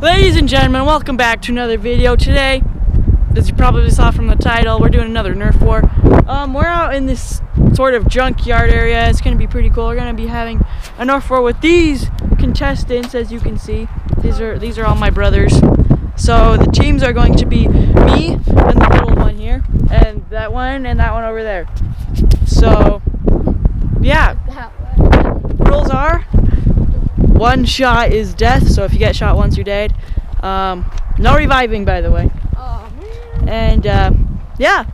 Ladies and gentlemen, welcome back to another video. Today, as you probably saw from the title, we're doing another Nerf War. We're out in this sort of junkyard area. It's going to be pretty cool. We're going to be having a Nerf War with these contestants, as you can see. These are all my brothers. So the teams are going to be me and the little one here, and that one over there. So, yeah. Rules are, one shot is death, so if you get shot once, you're dead. No reviving, by the way. Oh, man. And, yeah.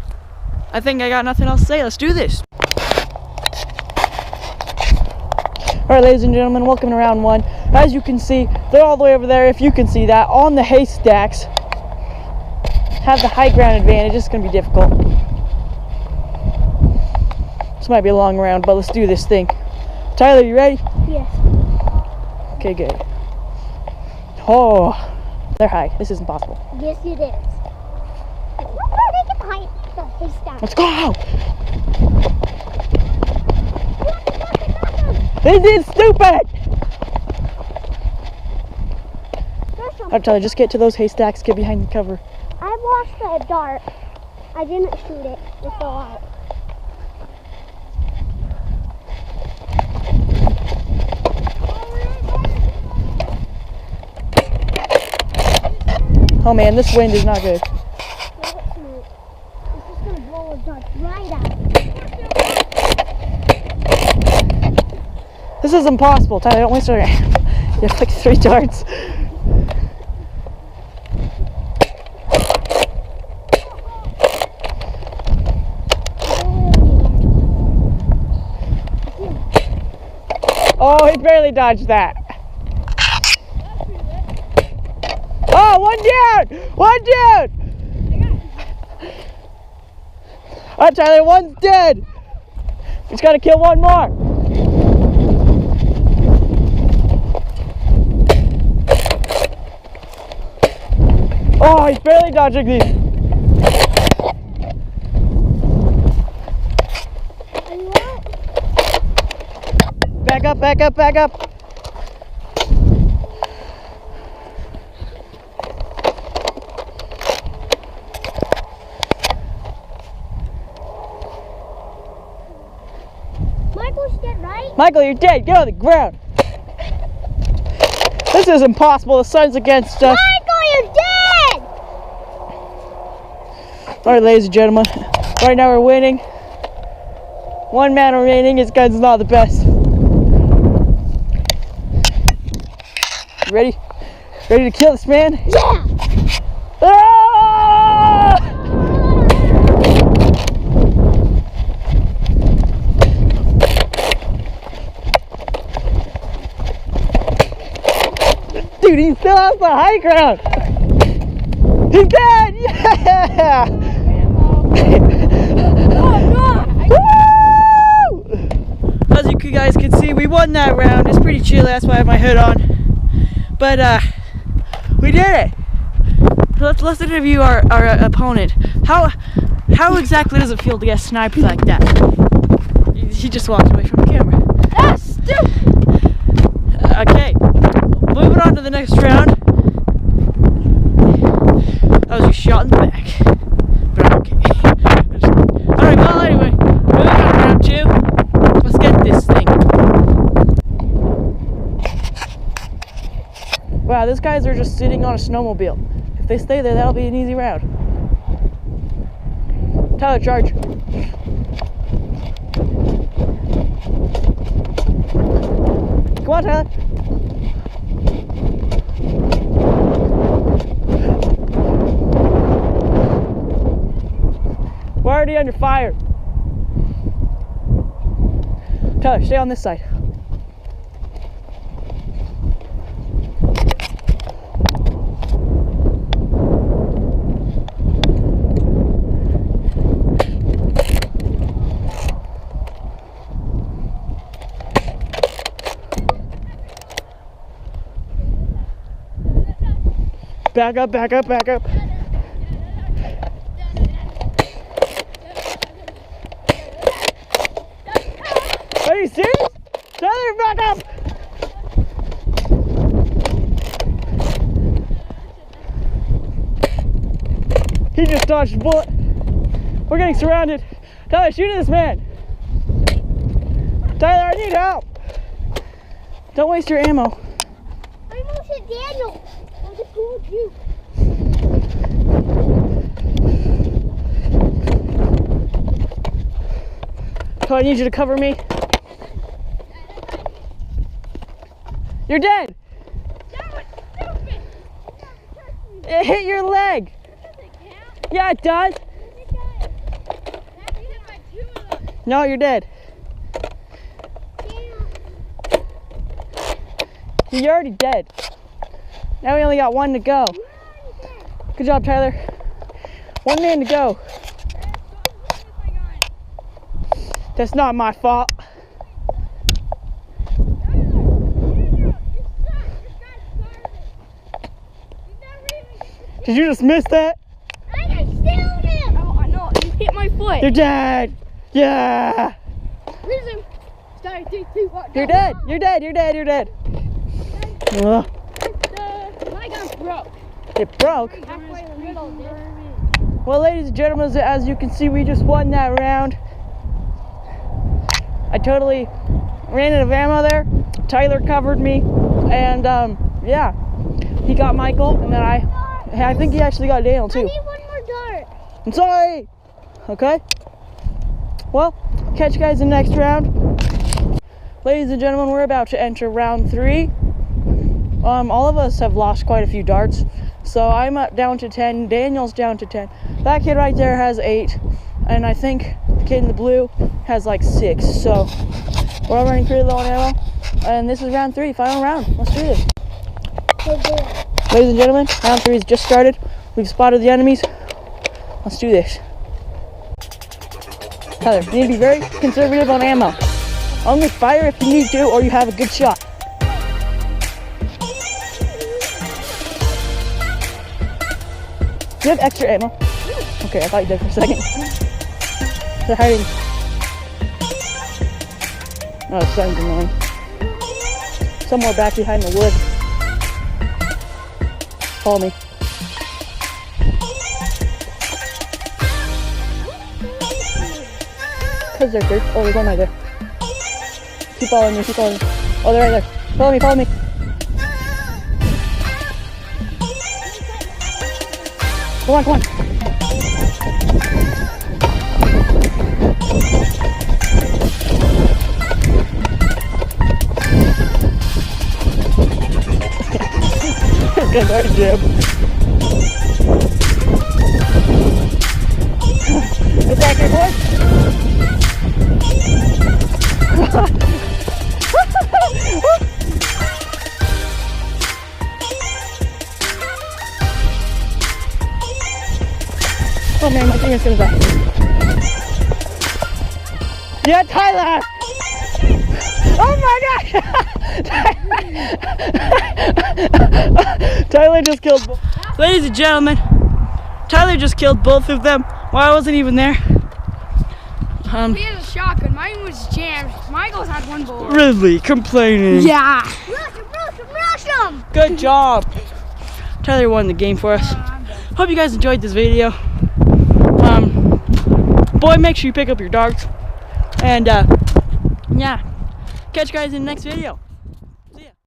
I think I got nothing else to say. Let's do this. Alright, ladies and gentlemen, welcome to round one. As you can see, they're all the way over there, if you can see that, on the haystacks. Have the high ground advantage. It's going to be difficult. This might be a long round, but let's do this thing. Tyler, you ready? Yes. Okay, good. Oh, they're high. This isn't possible. Yes, it is. Let's go! This is stupid! Alright, Tyler, just get to those haystacks, get behind the cover. I lost a dart. I didn't shoot it. It fell out. Oh man, this wind is not good. It's just gonna blow a dart right out. This is impossible, Tyler. Don't waste our time. You have like 3 darts. Oh, he barely dodged that. Oh, one down! One down! Alright, Tyler, one's dead. He's got to kill one more. Oh, he's barely dodging these. Back up, back up, back up. Michael's dead, right? Michael, you're dead. Get on the ground. This is impossible. The sun's against us. Michael, you're dead! Alright, ladies and gentlemen. Right now we're winning. One man remaining. His gun's not the best. You ready? Ready to kill this man? Yeah! Ah! Dude, he still has the high ground. He's dead! Yeah! Woo! As you guys can see, we won that round. It's pretty chilly, that's why I have my hood on. But we did it. Let's interview our opponent. How exactly does it feel to get sniped like that? He just walked away from the camera. That's stupid! Okay, moving on to the next round. That was a shot in the back, but I'm okay. Alright, well anyway, moving on to round 2. Let's get this thing. Wow, these guys are just sitting on a snowmobile. If they stay there, that'll be an easy round. Tyler, charge. Come on, Tyler. We're already under fire. Tyler, stay on this side. Back up, back up, back up. Are you serious? Tyler, back up! just dodged a bullet. We're getting surrounded. Tyler, shoot at this man. Tyler, I need help. Don't waste your ammo. I almost hit Daniel. I'll just go with you. So I need you to cover me. You're dead. It hit your leg. Yeah, it does. No, you're dead. You're already dead. Now we only got one to go. Good job, Tyler. One man to go. That's not my fault. Did you just miss that? I just killed him. Oh, I know. You hit my foot. You're dead. Yeah. Lose him. Start 3, 2, 1. You're dead. You're dead. You're dead. You're dead. Ugh. My gun broke. It broke. Halfway in the middle, dude. Well, ladies and gentlemen, as you can see, we just won that round. I totally ran out of ammo there. Tyler covered me, and yeah, he got Michael, and then I think he actually got Daniel I too. need one more dart. I'm sorry. Okay. Well, catch you guys in the next round. Ladies and gentlemen, we're about to enter round 3. All of us have lost quite a few darts, so I'm down to 10. Daniel's down to 10. That kid right there has 8, and I think the kid in the blue has like 6. So we're all running pretty low on ammo, and this is round 3, final round. Let's do this. Ladies and gentlemen, round 3 has just started. We've spotted the enemies. Let's do this. Tyler, you need to be very conservative on ammo. Only fire if you need to, or you have a good shot. Do you have extra ammo? Okay, I thought you did for a second. They're hiding. Oh, it sounds annoying. Somewhere back behind the wood. Follow me. Because they're good. Oh, there's one right there. Keep following me, keep following me. Oh, they're right there. Follow me, follow me. Come on, come on. Good night, Jim. Get back here, boys. Oh man, my finger's gonna die. Yeah, Tyler! Oh my gosh! Tyler just killed both. Ladies and gentlemen, Tyler just killed both of them while I wasn't even there. He had a shotgun. Mine was jammed. Michael's had one bullet. Really complaining. Yeah. Rush him. Good job. Tyler won the game for us. Hope you guys enjoyed this video. Boy, make sure you pick up your darts. And yeah, catch you guys in the next video.